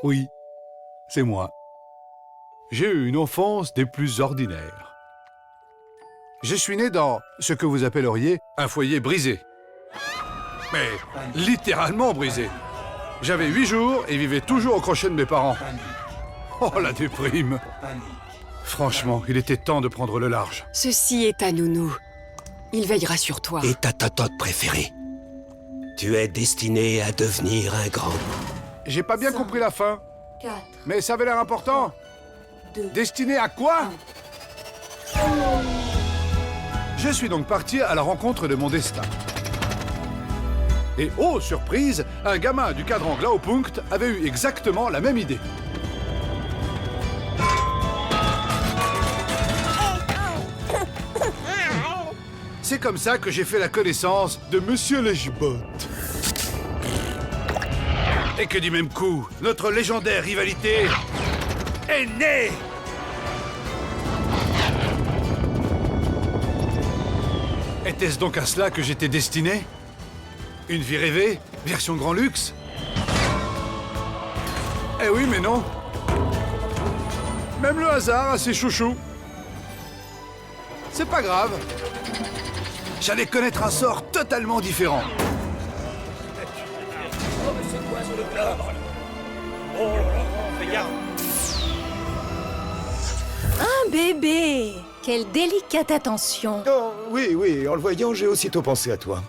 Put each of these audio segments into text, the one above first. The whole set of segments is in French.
Oui, c'est moi. J'ai eu une enfance des plus ordinaires. Je suis né dans ce que vous appelleriez un foyer brisé. Mais littéralement brisé. J'avais 8 jours et vivais toujours au crochet de mes parents. Oh, la déprime! Franchement, il était temps de prendre le large. Ceci est ta nounou. Il veillera sur toi. Et ta totote préférée. Tu es destiné à devenir un grand. J'ai pas bien compris la fin, 4, mais ça avait l'air important. 2, Destiné à quoi? Je suis donc parti à la rencontre de mon destin. Et oh, surprise, un gamin du cadran Glaupunkt avait eu exactement la même idée. C'est comme ça que j'ai fait la connaissance de Monsieur Lechbot. Et que du même coup, notre légendaire rivalité est née! Était-ce donc à cela que j'étais destiné? Une vie rêvée, version grand luxe? Eh oui, mais non. Même le hasard a ses chouchous. C'est pas grave. J'allais connaître un sort totalement différent. Un bébé! Quelle délicate attention! Oh, oui, en le voyant, j'ai aussitôt pensé à toi.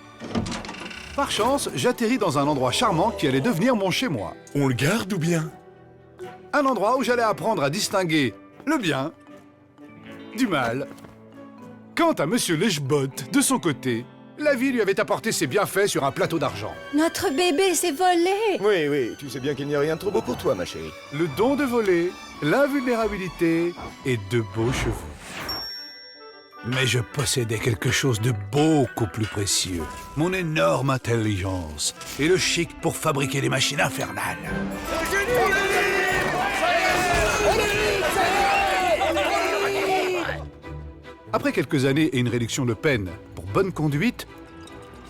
Par chance, j'atterris dans un endroit charmant qui allait devenir mon chez-moi. On le garde ou bien? Un endroit où j'allais apprendre à distinguer le bien du mal. Quant à Monsieur Lechbot, de son côté, la vie lui avait apporté ses bienfaits sur un plateau d'argent. Notre bébé s'est volé! Oui, tu sais bien qu'il n'y a rien de trop beau pour toi, ma chérie. Le don de voler, l'invulnérabilité et de beaux cheveux. Mais je possédais quelque chose de beaucoup plus précieux. Mon énorme intelligence et le chic pour fabriquer des machines infernales. Après quelques années et une réduction de peine pour bonne conduite,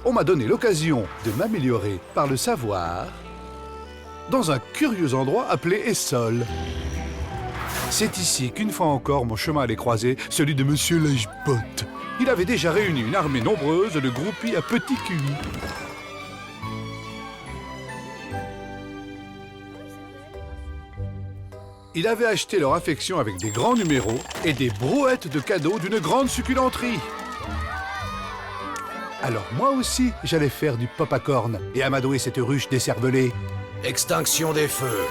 on m'a donné l'occasion de m'améliorer par le savoir dans un curieux endroit appelé Essol. C'est ici qu'une fois encore mon chemin allait croiser celui de Monsieur Lechbot. Il avait déjà réuni une armée nombreuse de groupies à petit cul. Il avait acheté leur affection avec des grands numéros et des brouettes de cadeaux d'une grande succulenterie. Alors moi aussi, j'allais faire du pop-à-corn et amadouer cette ruche décervelée. Extinction des feux.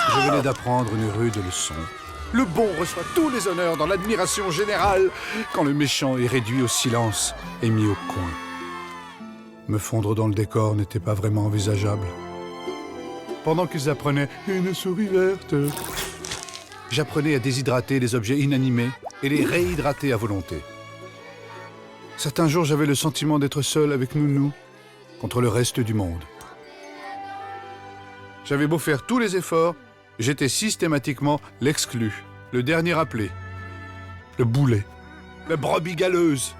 Je venais d'apprendre une rude leçon. Le bon reçoit tous les honneurs dans l'admiration générale, quand le méchant est réduit au silence et mis au coin. Me fondre dans le décor n'était pas vraiment envisageable. Pendant qu'ils apprenaient une souris verte, j'apprenais à déshydrater les objets inanimés et les réhydrater à volonté. Certains jours, j'avais le sentiment d'être seul avec Nounou contre le reste du monde. J'avais beau faire tous les efforts, j'étais systématiquement l'exclu, le dernier appelé, le boulet, la brebis galeuse,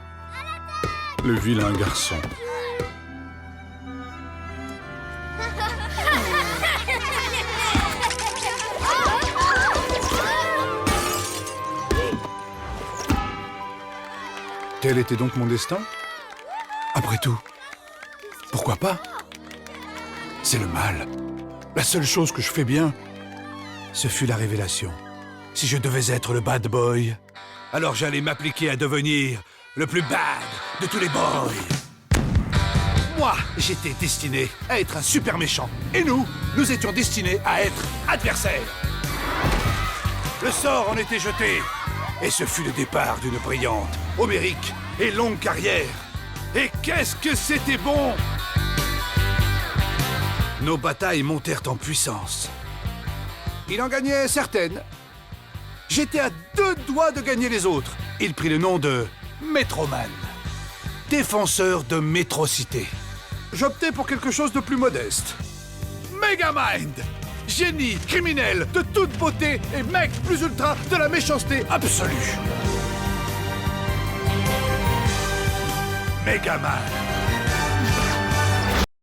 le vilain garçon. Tel était donc mon destin? Après tout, pourquoi pas? C'est le mal. La seule chose que je fais bien, ce fut la révélation. Si je devais être le bad boy, alors j'allais m'appliquer à devenir le plus bad de tous les boys. Moi, j'étais destiné à être un super méchant. Et nous étions destinés à être adversaires. Le sort en était jeté. Et ce fut le départ d'une brillante, homérique et longue carrière. Et qu'est-ce que c'était bon! Nos batailles montèrent en puissance. Il en gagnait certaines. J'étais à 2 doigts de gagner les autres. Il prit le nom de Métroman, défenseur de Métrocité. J'optais pour quelque chose de plus modeste. Megamind. Génie, criminel, de toute beauté et mec plus ultra de la méchanceté absolue. Megamind.